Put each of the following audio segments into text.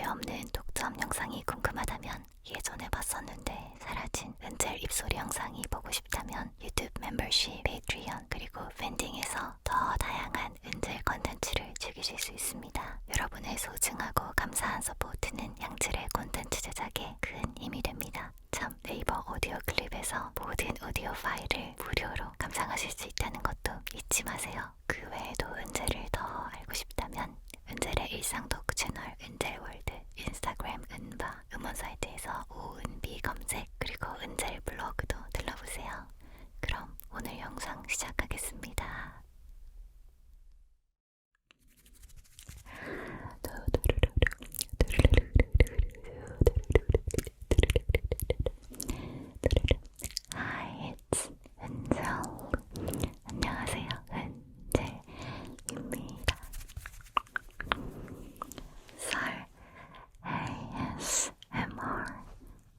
없는 독점 영상이 궁금하다면 예전에 봤었는데 사라진 은젤 입소리 영상이 보고 싶다면 유튜브 멤버십, 페이트리언 그리고 팬딩에서 더 다양한 은젤 컨텐츠를 즐기실 수 있습니다. 여러분의 소중하고 감사한 서포트는 양질의 콘텐츠 제작에 큰 힘이 됩니다. 참 네이버 오디오 클립에서 모든 오디오 파일을 무료로 감상하실 수 있다는 것도 잊지 마세요. 그 외에도 은젤을 더 알고 싶다면 은젤의 일상 토크 채널 은젤월드, 인스타그램 은바, 음원 사이트에서 오은비 검색, 그리고 은젤 블로그도 들러보세요. 그럼 오늘 영상 시작하겠습니다. Hi, it's 은젤. 안녕하세요, 은젤입니다. 설 ASMR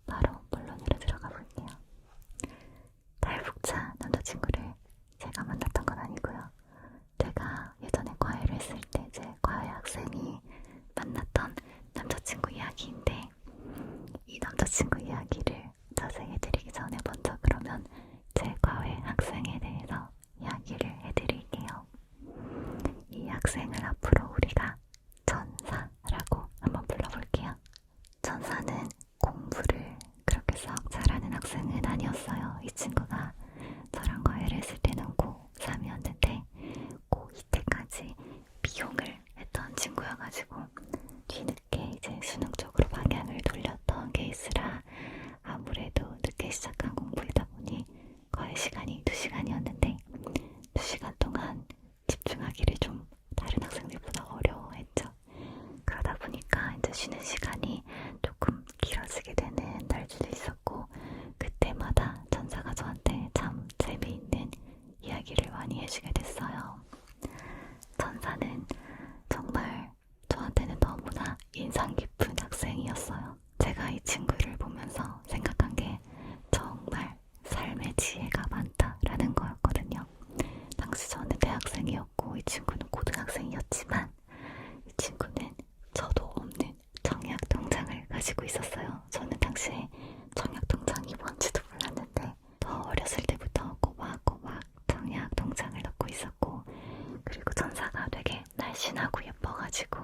바로 본론으로 들어가 볼게요. 탈북자 남자친구를 제가 만났던 건 아니고요. 제가 예전에 과외를 했을 때 제 과외 학생이 만났던 남자친구 이야기인데, 이 남자친구 이야기를 자세히 해드리기 전에 먼저 그러면 제 과외 학생에 대해서 이야기를 해드릴게요. 이 학생을 앞으로 우리가 전사라고 한번 불러볼게요. 전사는 공부를 그렇게 썩 잘하는 학생은 아니었어요. 이 친구가 저랑 과외를 했을 때는 고3이었는데 고2 때까지 미용을 했던 친구여가지고 뒤늦게 이제 수능 쪽으로 방향을 돌렸던 케이스라 아무래도 늦게 시작한 공부이다 보니 과외 시간이 2시간이었는데 2시간 동안 집중하기를 좀 다른 학생들보다 어려워했죠. 그러다 보니까 이제 쉬는 시간이 조금 길어지게 되는 날들도 있었고, 그때마다 전사가 저한테 참 재미있는 이야기를 많이 해주게 됐어요. 전사는 정말 저한테는 너무나 인상 깊은 학생이었어요. 제가 이 친구를 보면서 생각한 게 정말 삶의 지혜가 많다라는 거였거든요. 당시 저는 대학생이었고 이 친구는 고등학생이었지만 이 친구는 저도 없는 청약통장을 가지고 있었어요. 저는 당시에 청약통장이 뭔지도 몰랐는데 더 어렸을 때부터 꼬박꼬박 청약통장을 넣고 있었고, 그리고 전사가 되게 날씬하고 예뻐가지고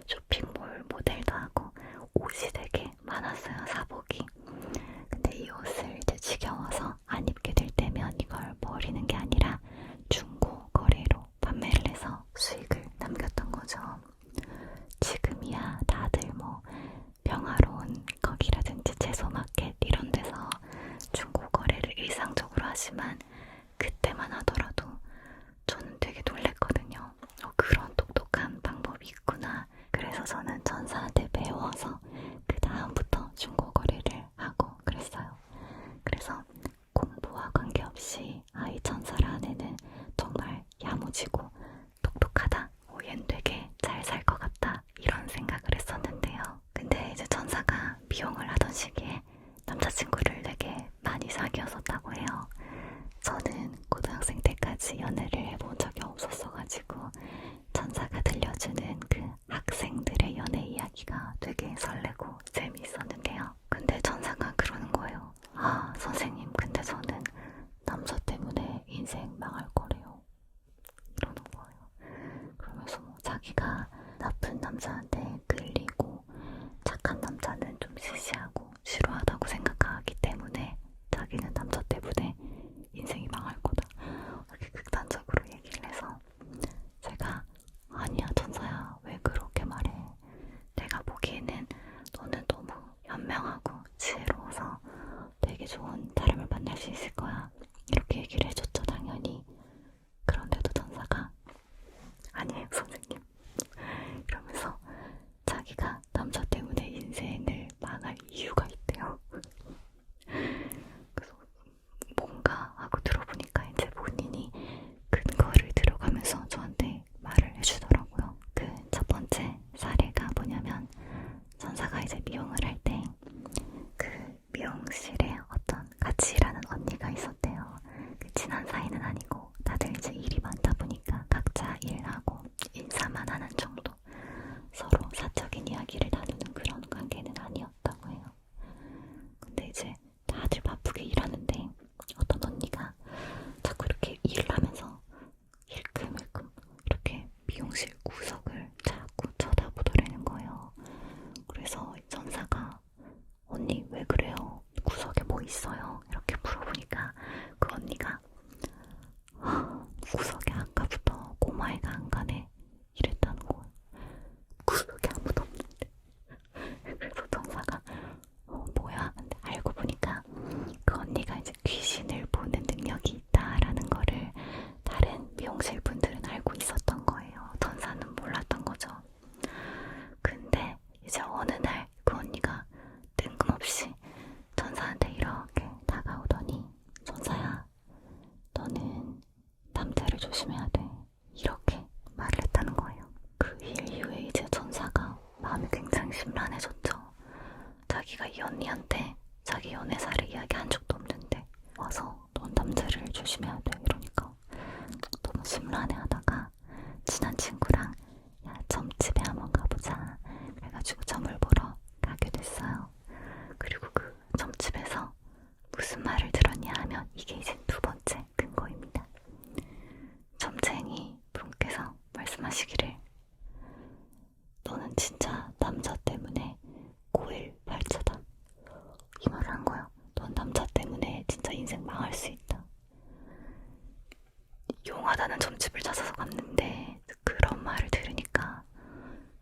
쇼핑몰 모델도 하고 옷이 되게 많았어요, 사복이. 근데 이 옷을 이제 지겨워서 안 입게 될 때면 이걸 버리는 게 아니라 중고 거래로 판매를 해서 수익을 남겼던 거죠. 지금이야 다들 뭐 평화로운 거기라든지 채소마켓 이런 데서 중고 거래를 일상적으로 하지만 그때만 하더라도 저는 되게 놀랬거든요. 그런 똑똑한 방법이 있구나. 그래서 저는 전사한테 배워서 그 다음부터 중고 거래를 하고 그랬어요. 그래서 공부와 관계없이 아이 전사라는 애는 정말 야무지고 똑똑하다, 얜 되게 잘 살 것 같다, 이런 생각을 했었는데요. 근데 이제 전사가 미용을 하던 시기에 남자친구를 되게 많이 사귀었었다고 해요. 저는 고등학생 때까지 연애를 해본 적이 없었어가지고 전사가 들려주는 그 학생들의 연애 이야기가 있어요. 이렇게 물어보니까 그 언니가 구석에 아까부터 꼬마애가 안 가네 이랬다는 거예요. 구석에 아무도 없는데. 그래서 전사가 뭐야? 근데 알고 보니까 그 언니가 이제 귀신을 보는 능력이 있다라는 거를 다른 미용실 분들은 알고 있었던 거예요. 전사는 몰랐던 거죠. 근데 이제 어느 날 그 언니가 뜬금없이 전사한테 이렇게 다가오더니 전사야, 너는 남자를 조심해야 돼. 이렇게 말을 했다는 거예요. 그 일 이후에 이제 전사가 마음이 굉장히 심란해졌죠. 자기가 이 언니한테 자기 연애사를 이야기한 적도 없는데 와서 넌 남자를 조심해야 돼 이러니까 너무 심란해하다가 친한 친구랑 야, 점집에 한번 가보자 그래가지고 점을 보러 가게 됐어요. 그리고 그 점집에서 무슨 말을 들었냐 하면 이게 이제 두 번째 근거입니다. 점쟁이 분께서 말씀하시기를 너는 진짜 남자 때문에 고일발자다. 이 말을 한 거예요. 넌 남자 때문에 진짜 인생 망할 수 있다. 용하다는 점집을 찾아서 갔는데 그런 말을 들으니까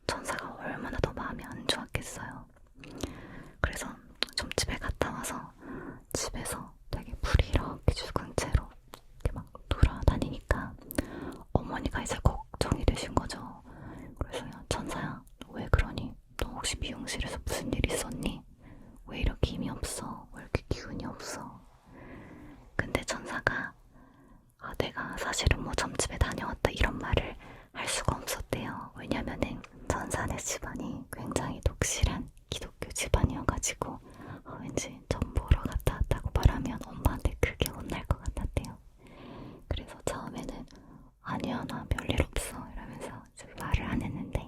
전사가 얼마나 더 마음이 안 좋았겠어요. 그래서 점집에 갔다 와서 집에서 되게 불이 이렇게 죽은 채로 이렇게 막 돌아다니니까 어머니가 이제 걱정이 되신 거죠. 그래서 야, 천사야, 너 왜 그러니? 너 혹시 미용실에서 무슨 일 있었니? 왜 이렇게 힘이 없어? 왜 이렇게 기운이 없어? 근데 천사가 내가 사실은 뭐 점집에 다녀왔다 이런 말을 할 수가 없었대요. 왜냐면은 천사네 집안이 굉장히 독실한 기독교 집안이어가지고 왠지 점 보러 갔다 왔다고 말하면 엄마한테 크게 혼날 것 같았대요. 그래서 처음에는 아니야 나 별일 없어 이러면서 말을 안 했는데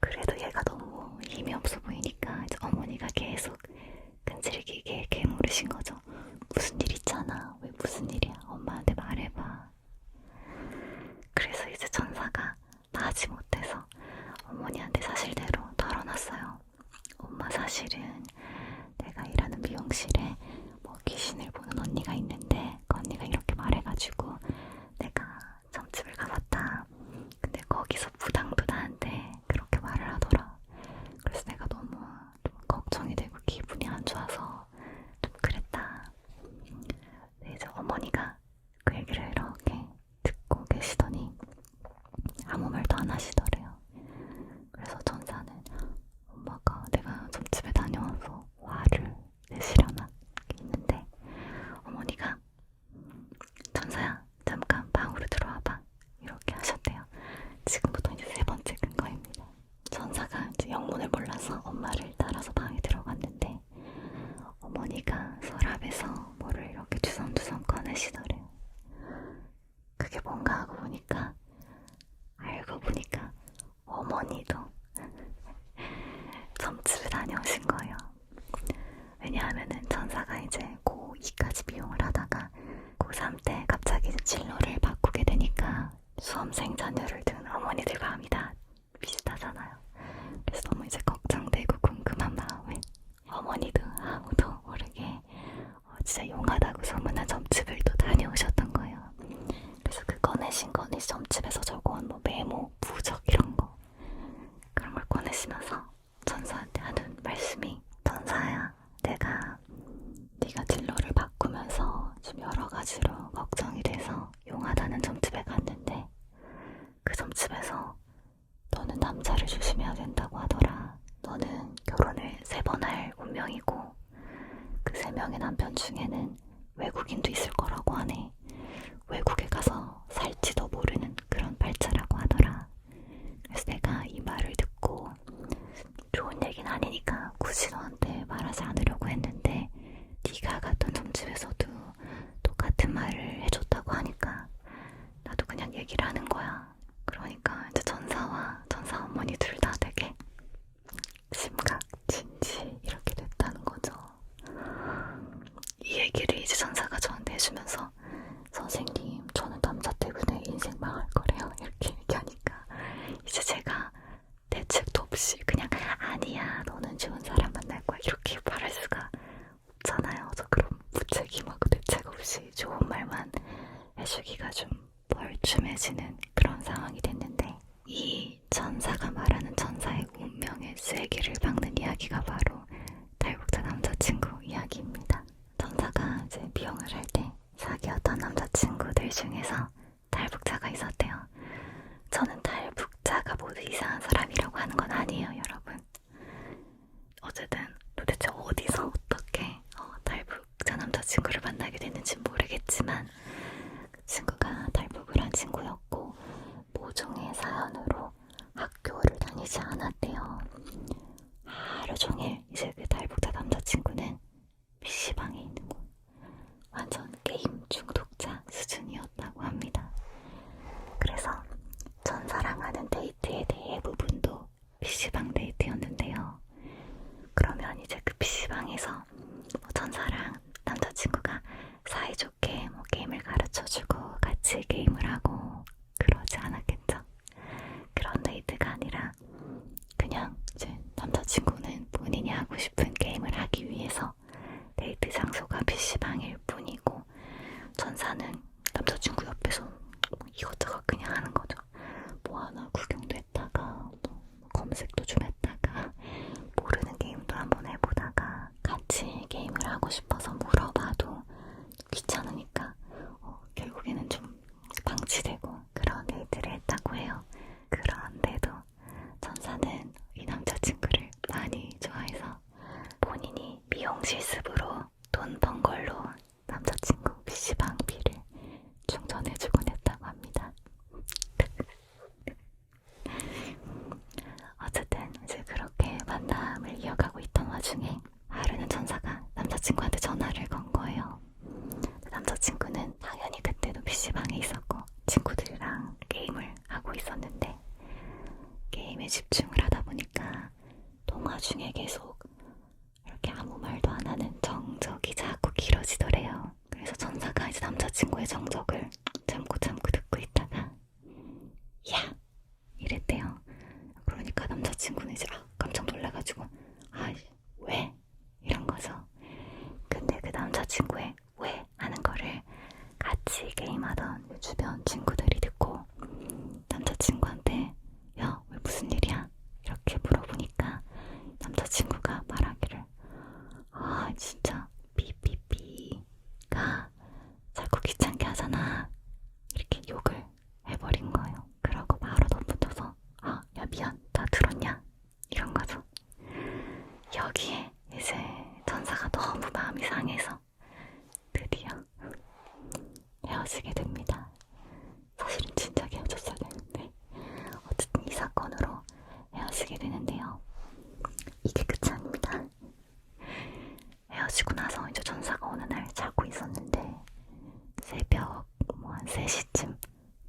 그래도 얘가 너무 힘이 없어 보이니까 이제 어머니가 계속 끈질기게 개물으신 거죠. 무슨 일 있잖아. 왜 무슨 일이야? 엄마한테 말해봐. 그래서 이제 천사가 나지 못해서 어머니한테 사실대로 털어놨어요. 엄마 사실은 내가 일하는 미용실에 뭐 귀신을 보는 언니가 있는데 그 언니가 이렇게 말해가지고 내가 점집을 가봤다. 근데 거기서 무당도 나한테 그렇게 말을 하더라. 그래서 내가 너무 좀 걱정이 되고 기분이 안 좋아서 좀 그랬다. 네, 이제 어머니가 그 얘기를 이렇게 듣고 계시더니 아무 말도 안 하시더래요. 그래서 전사는 엄마가 내가 점집에 다녀와서 화를 내시려나 있는데 어머니가 전사야 잠깐 방으로 들어와봐 이렇게 하셨대요. 지금부터 이제 세 번째 근거입니다. 전사가 이제 영문을 몰라서 엄마를 따라서 방에 들어갔는데 어머니가 서랍에서 뭐를 이렇게 주섬주섬 꺼내시더래요. 그게 뭔가 하고 보니까 알고 보니까 어머니도 점집에 다녀오신 거예요. 왜냐하면은 전사가 이제 고2까지 미용을 하다가 고3 때 갑자기 진로를 바꾸게 되니까 수험생 자녀를 둔 어머니들 마음이 다 비슷하잖아요. 그래서 너무 이제 걱정되고 궁금한 마음에 어머니도 아무도 모르게 진짜 용하다고 소문난 점집을 또 다녀오셨던 거예요. 그래서 그 꺼내신 거는 점집에서 적어온 뭐 메모, 부적 이런 거 그런 걸 꺼내시면서 전사한테 하는 말씀이 전사야, 내가 네가 진로를 바꾸면서 좀 여러 가지로 걱정이 돼서 용하다는 점집에 갔는데 그 점집에서 너는 남자를 조심해야 된다고 하더라. 너는 결혼을 3번 할 운명이고 그 3명의 남편 중에는 외국인도 있을 거라고 하네. 외국에 가서 살지도 모르는 그런 발자라고 하더라. 그래서 내가 이 말을 듣고 좋은 얘기는 아니니까 굳이 너한테 말하지 않으려고 했는데 네가 갔던 점집에서도 똑같은 말을 해줬다고 하니까 나도 그냥 얘기를 하는 거야. 그러니까 이제 전사와 전사 어머니 둘 다 되게 심각진지 이렇게 됐다는 거죠. 이 얘기를 이제 전사가 저한테 해주면서 선생님 저는 남자 때문에 인생 망할 거래요 이렇게 얘기하니까 이제 제가 대책도 없이 그냥 아니야 너는 좋은 사람 만날 거야 이렇게 말할 수가 없잖아요. 없이 좋은 말만 해주기가 좀 벌춤해지는 그런 상황이 됐는데, 이 천사가 말하는 천사의 운명의 쐐기를 박는 이야기가 바로 탈북자 남자친구 이야기입니다. 천사가 이제 미용을 할 때 사귀었던 남자친구들 중에서 탈북자가 있었대요. 저는 탈북자가 모두 이상한 사람이라고 하는 건 아니에요, 여러분. 어쨌든 도대체 어디서 어떻게 탈북자 남자친구를 만나게 됐는지 모르겠지만 그 친구가 탈북을 한 친구였고 모종의 사연으로 학교를 다니지 않았대요. 하루 종일 이제 그 탈북자 남자친구는 PC방에 있는 거, 완전 게임 중독자 수준이었다고 합니다. 그래서 천사랑 하는 데이트의 대부분도 PC방 데이트였는데요. 그러면 이제 그 PC방에서 천사랑 남자친구가 사이좋게 게임을 가르쳐주고 같이 게임을 하고 그러지 않았겠죠. 그런 데이트가 아니라 그냥 이제 남자친구는 본인이 하고 싶은 게임을 하기 위해서 데이트 장소가 PC방일 뿐이고, 천사는 남자친구 옆에서 이것저것 그냥 하는 거죠. 뭐 하나 구경도 했다가 검색도 좀 했다가 모르는 게임도 한번 해보다가 같이 게임을 하고 싶어서 물어봐도 귀찮으니까 결국에는 좀 방치되고 그런 데이트를 했다고 해요. 그런데도 천사는 이 남자친구를 많이 좋아해서 본인이 미용 실습으로 돈 번 걸로 남자친구 PC방비를 충전해주곤 했다고 합니다. 어쨌든 이제 그렇게 만남을 이어가고 있던 와중에 하루는 천사가 남자친구한테 전화를 건 거예요. 남자친구는 당연히 그때도 PC방에 있었고 친구들이랑 게임을 하고 있었는데, 게임에 집중을 하다 보니까 통화 중에 계속 이렇게 아무 말도 안 하는 정적이 자꾸 길어지더래요. 그래서 천사가 이제 남자친구의 정적을 참고 듣고 있다가 야! 이랬대요. 그러니까 남자친구는 이제 깜짝 놀라가지고 왜? 이런 거죠. 근데 그 남자친구의 왜? 하는 거를 같이 게임하던 주변 친구들이 듣고 남자친구한테 야, 왜 무슨 일이야? 이렇게 물어보니까 남자친구가 말하기를 진짜 삐삐삐가 자꾸 귀찮게 하잖아, 이렇게 욕을 해버린 거예요. 그러고 바로 덧붙여서 야 미안, 다 들었냐? 이런 거죠. 여기에 이제 천사가 너무 마음이 상해서 드디어 헤어지게 됩니다. 사실은 진작에 헤어졌어야 되는데 어쨌든 이 사건으로 헤어지게 되는데요. 이게 끝이 아닙니다. 헤어지고 나서 이제 천사가 어느 날 자고 있었는데 새벽 한 3시쯤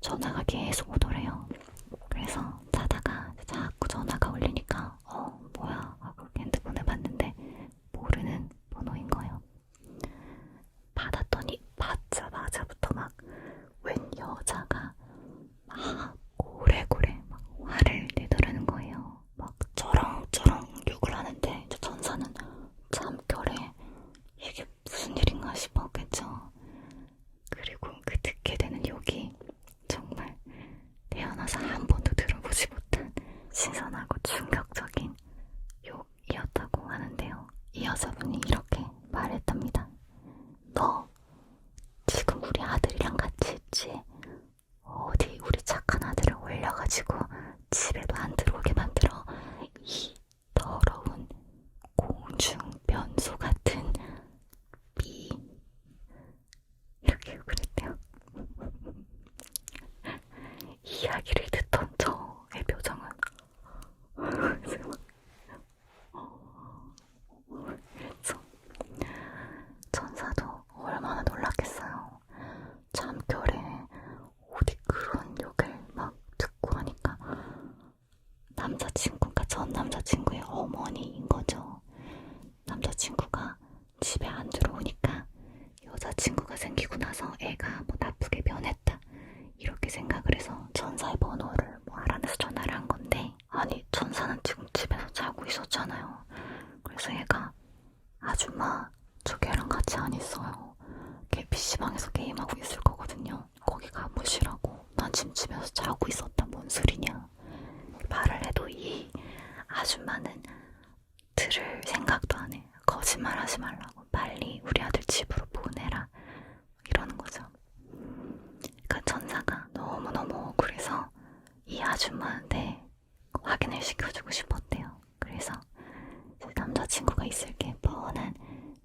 전화가 계속 오더래요. 그래서 자다가 자꾸 전화가 울리니까 뭐야 하고 핸드폰을 봤는데 모르는 번호인 거예요. 받았더니 받자마자부터 막 웬 여자가 막 고래고래 막 화를 내더라는 거예요. 막 쩌렁쩌렁 욕을 하는데 이제 천사는 잠결에 이게 무슨 일인가 싶었겠죠. 그리고 그 듣게 되는 욕이 정말 태어나서 한 번도 들어보지 못한 신선하고 충격적인 욕이었다고 하는데요. 이 여자분이 이렇게 말했답니다. 너 지금 우리 아들이랑 같이 있지? 어디 우리 착한 아들을 올려가지고 집에도 안 들어오게 만들어. 이 더러운 공중변소 같은 삐. 이렇게 그랬대요. 이야기를 듣던 저의 표정은 그래서 천사도 얼마나 놀랐겠어요. 잠결에 어디 그런 욕을 막 듣고 하니까 남자친구가 전 남자친구의 어머니인 거죠. 남자친구가 집에 안 들어오니까 여자친구가 생기고 나서 애가 나쁘게 변했다, 이렇게 생각을 해서 천사의 번호를 알아내서 전화를 한 건데, 아니 천사는 지금 집에서 자고 있었잖아요. 그래서 얘가 아줌마 저 걔랑 같이 안 있어요. PC방에서 게임하고 있을 거거든요. 거기 가무시라고. 난 지금 집에서 자고 있었다. 뭔 소리냐. 말을 해도 이 아줌마는 들을 생각도 안 해. 거짓말 하지 말라고. 빨리 우리 아들 집으로 보내라. 이러는 거죠. 그러니까 전사가 너무너무 억울해서 이 아줌마한테 확인을 시켜주고 싶었대요. 그래서 남자친구가 있을 게 뻔한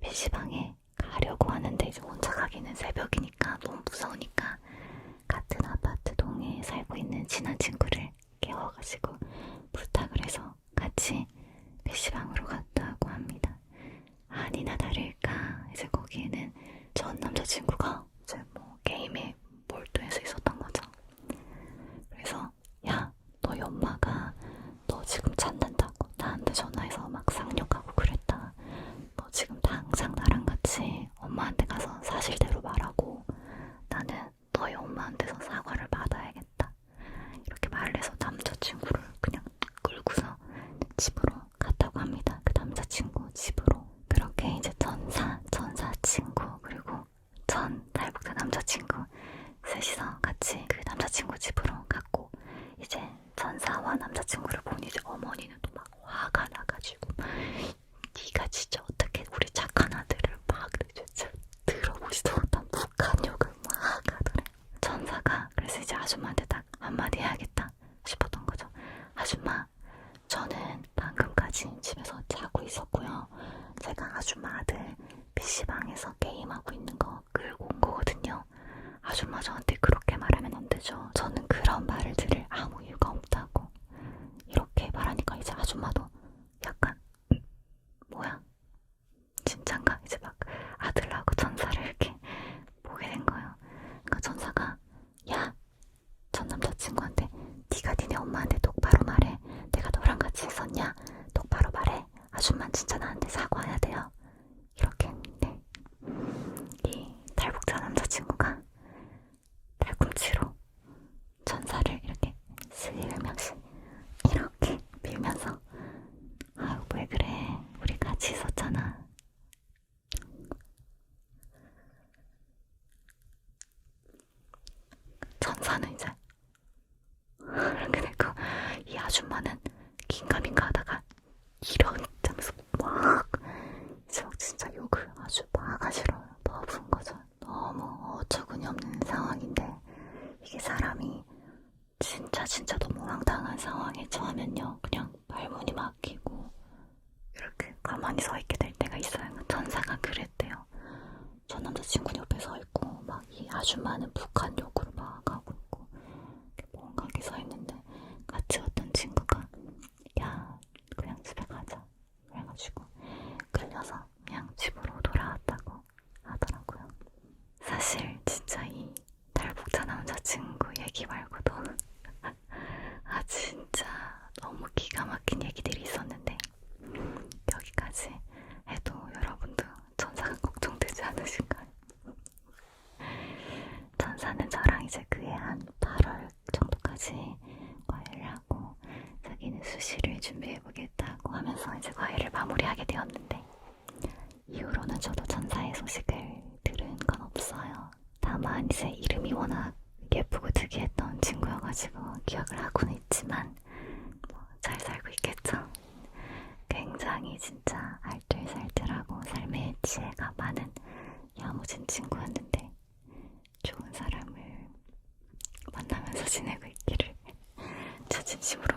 PC방에 가려고 하는데 이제 혼자 가기는 새벽이니까 너무 무서우니까 같은 아파트 동에 살고 있는 친한 친구를 깨워가지고 부탁을 해서 같이 PC방으로 갔다고 합니다. 아니나 다를까 이제 거기에는 전 남자친구가 이제 뭐 게임에 몰두해서 있었던 거죠. 그래서 야, 너희 엄마가 너 지금 찾는다고 나한테 전화해서 막 쌍욕하고 그랬다. 너 지금 당장 나랑 같이 엄마한테 가서 사실대로 말하고 나는 너희 엄마한테서 사과를 받아야겠다. 이렇게 말을 해서 남자친구를 그냥 끌고서 집으로 갔다고 합니다. 그 남자친구 집으로. 그렇게 이제 전사 친구 그리고 전 탈북자 남자친구 셋이서 같이 그 남자친구 집으로 갔고 이제 전사와 남자친구를 보니 이제 어머니는 또 막 화가 나가지고 네가 진짜 어떻게 우리 착한 아들을 막 진짜 들어보지도 못한 북한 욕을 막 하더래. 전사가 그래서 이제 아줌마한테 딱 한마디 해야겠다 싶었던 거죠. 아줌마, 저는 방금까지 집에서 자고 있었고요. 제가 아줌마 아들 PC방에서 게임하고 있는 거 끌고 온 거거든요. 아줌마 저한테 그렇게 말하면 안 되죠. 저는 그런 말을 들을 아무 이유가 없다고. 이렇게 말하니까 이제 아줌마도 약간 뭐야? 진짠가? 이제 막 아들하고 전사를 이렇게 보게 된 거예요. 그러니까 전사가 야, 전 남자친구한테 네가 니네 엄마한테 똑바로 말해. 내가 너랑 같이 있었냐? 똑바로 말해. 아줌마는 진짜 나한테 사과해야 돼요. 이렇게 했는데 이 탈북자 남자친구가 팔꿈치로 전사를 이렇게 슬며시 이렇게 밀면서 아유 왜 그래 우리 같이 있었잖아. 전사는 이제 이렇게 되고 이 아줌마는 긴가민가 하다가 이러면서 막 이제 막 진짜 욕을 아주 바가지로 퍼부은 거죠. 너무 어처구니 없는 상황인데 이게 사람이 진짜 너무 황당한 상황에 처하면요 그냥 말문이 막히고 이렇게 가만히 서 있게 될 때가 있어요. 전사가 그랬대요. 전 남자친구는 옆에 서 있고 막 이 아줌마는 북한 욕으로 막 하고 있고 멍하게 서 있는데 같이 왔던 친구가 야 그냥 집에 가자 그래가지고 끌려서 그냥 집으로 돌아왔다고 하더라고요. 사실 진짜 이 탈북자 남자친구 얘기 말고도 아 진짜 너무 기가 막힌 얘기들이 있었는데 여기까지 해도 여러분도 전사가 걱정되지 않으신가요? 전사는 저랑 이제 그해 한 8월 정도까지 과외를 하고 자기는 수시를 준비해보겠다고 하면서 이제 과외를 마무리하게 되었는데 이후로는 저도 전사의 소식을 들은 건 없어요. 다만 이제 이름이 워낙 예쁘고 특이했던 친구여가지고 기억을 하고는 있지만 뭐 잘 살고 있겠죠. 굉장히 진짜 알뜰살뜰하고 삶의 지혜가 많은 야무진 친구였는데 좋은 사람을 만나면서 지내고 있기를 저 진심으로